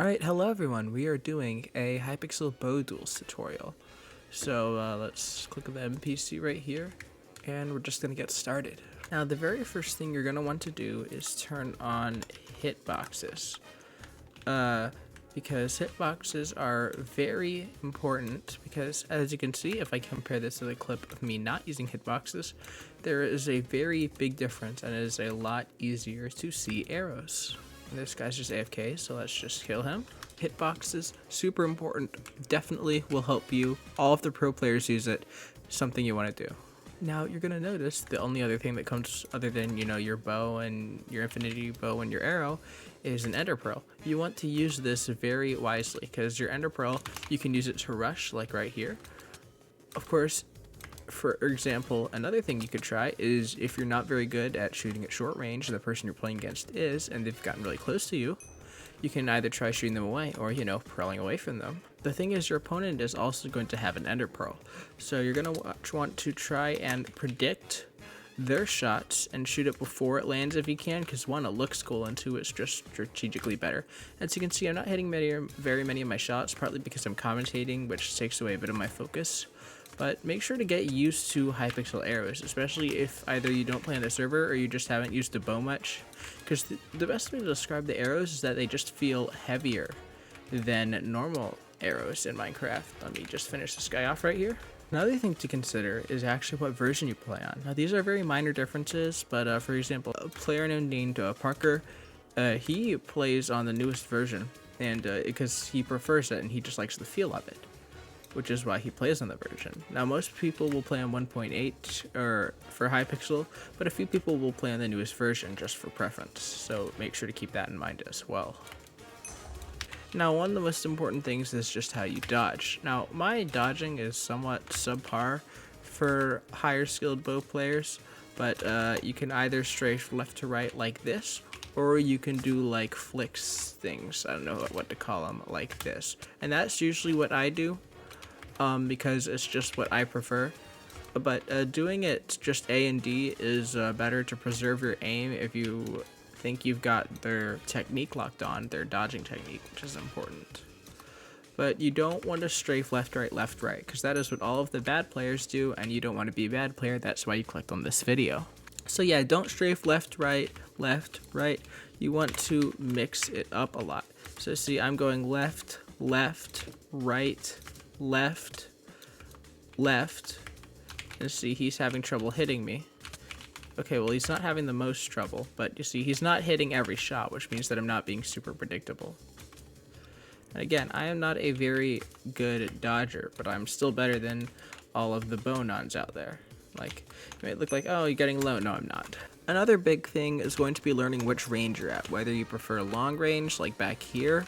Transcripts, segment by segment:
Alright, hello everyone. We are doing a Hypixel bow duels tutorial. So let's click on the NPC right here, and we're just going to get started. Now the very first thing you're going to want to do is turn on hitboxes. Because hitboxes are very important, because as you can see, if I compare this to the clip of me not using hitboxes, there is a very big difference, and it is a lot easier to see arrows. This guy's just AFK, so let's just kill him. Hitboxes, super important, definitely will help you. All of the pro players use it, something you want to do. Now you're going to notice the only other thing that comes other than, your bow and your infinity bow and your arrow is an ender pearl. You want to use this very wisely, because your ender pearl, you can use it to rush, like right here. Of course, for example, another thing you could try is if you're not very good at shooting at short range, and the person you're playing against is, and they've gotten really close to you, you can either try shooting them away or, pearling away from them. The thing is, your opponent is also going to have an ender pearl, so you're going to want to try and predict their shots and shoot it before it lands if you can, because one, it looks cool, and two, it's just strategically better. As you can see, I'm not hitting very many of my shots, partly because I'm commentating, which takes away a bit of my focus. But make sure to get used to Hypixel arrows, especially if either you don't play on the server or you just haven't used the bow much. Because the best way to describe the arrows is that they just feel heavier than normal arrows in Minecraft. Let me just finish this guy off right here. Another thing to consider is actually what version you play on. Now these are very minor differences, but for example, a player named Parker, he plays on the newest version, and because he prefers it and he just likes the feel of it, which is why he plays on the version. Now most people will play on 1.8 or for Hypixel, but a few people will play on the newest version just for preference, so make sure to keep that in mind as well. Now one of the most important things is just how you dodge. Now my dodging is somewhat subpar for higher skilled bow players, but you can either strafe left to right like this, or you can do like flicks things, I don't know what to call them, like this. And that's usually what I do, because it's just what I prefer. But doing it just A and D is better to preserve your aim if you think you've got their technique locked on, their dodging technique, which is important. But you don't want to strafe left, right, because that is what all of the bad players do, and you don't want to be a bad player. That's why you clicked on this video. So yeah, don't strafe left, right. You want to mix it up a lot. So see, I'm going left, right, left, and see, he's having trouble hitting me. Okay, well, he's not having the most trouble, but you see, he's not hitting every shot, which means that I'm not being super predictable. And again, I am not a very good dodger, but I'm still better than all of the bow-nons out there. Like, it might look like, oh, you're getting low. No, I'm not. Another big thing is going to be learning which range you're at, whether you prefer long range, like back here,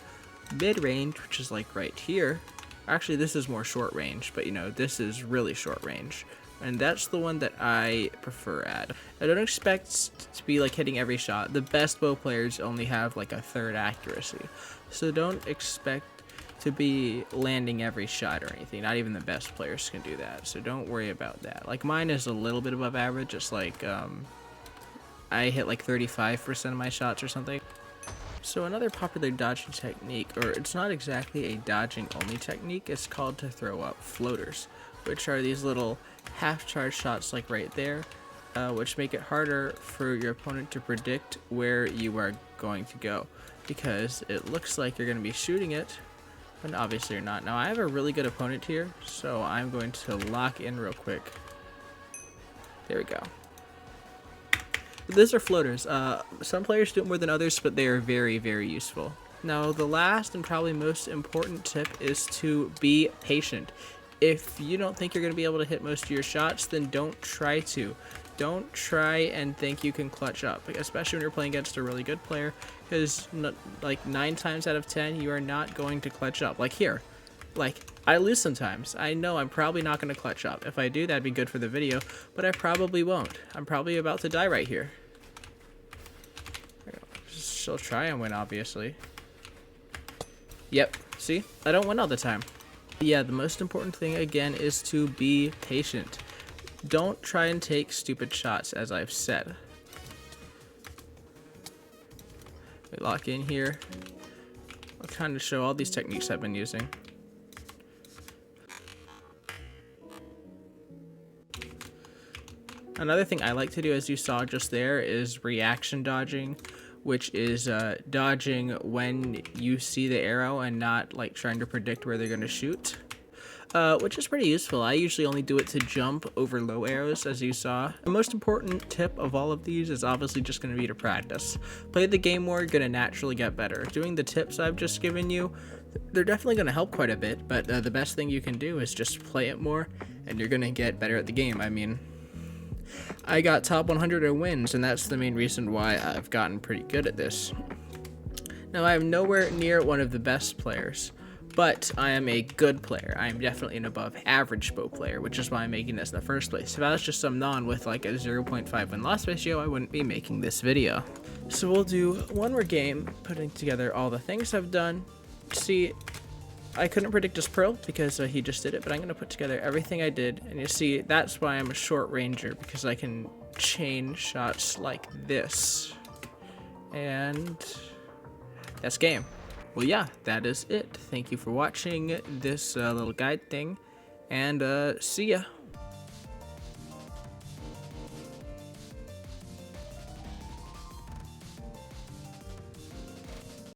mid range, which is like right here. Actually, this is more short range, but this is really short range. And that's the one that I prefer at. I don't expect to be like hitting every shot. The best bow players only have like a third accuracy. So don't expect to be landing every shot or anything. Not even the best players can do that. So don't worry about that. Like mine is a little bit above average. It's like I hit like 35% of my shots or something. So another popular dodging technique, or it's not exactly a dodging only technique, it's called to throw up floaters, which are these little half-charge shots like right there, which make it harder for your opponent to predict where you are going to go, because it looks like you're going to be shooting it, but obviously you're not. Now I have a really good opponent here, so I'm going to lock in real quick. There we go. These are floaters. Some players do it more than others, but they are very, very useful. Now, the last and probably most important tip is to be patient. If you don't think you're going to be able to hit most of your shots, then don't try to. Don't try and think you can clutch up, especially when you're playing against a really good player, because like 9 times out of 10, you are not going to clutch up. Like here. Like, I lose sometimes. I know I'm probably not going to clutch up. If I do, that'd be good for the video, but I probably won't. I'm probably about to die right here. She'll try and win, obviously. Yep, see? I don't win all the time. Yeah, the most important thing, again, is to be patient. Don't try and take stupid shots, as I've said. We lock in here. kind of show all these techniques I've been using. Another thing I like to do, as you saw just there, is reaction dodging, which is dodging when you see the arrow and not like trying to predict where they're going to shoot, which is pretty useful. I usually only do it to jump over low arrows, as you saw. The most important tip of all of these is obviously just going to be to practice. Play the game more, you're going to naturally get better. Doing the tips I've just given you, they're definitely going to help quite a bit, but the best thing you can do is just play it more, and you're going to get better at the game. I mean, I got top 100 in wins, and that's the main reason why I've gotten pretty good at this. Now, I am nowhere near one of the best players, but I am a good player. I am definitely an above average bow player, which is why I'm making this in the first place. If I was just some non with like a 0.5 win-loss ratio, I wouldn't be making this video. So we'll do one more game, putting together all the things I've done. See, I couldn't predict his pearl because he just did it, but I'm going to put together everything I did, and you see, that's why I'm a short ranger, because I can chain shots like this. And that's game. Well, yeah, that is it. Thank you for watching this little guide thing, and see ya.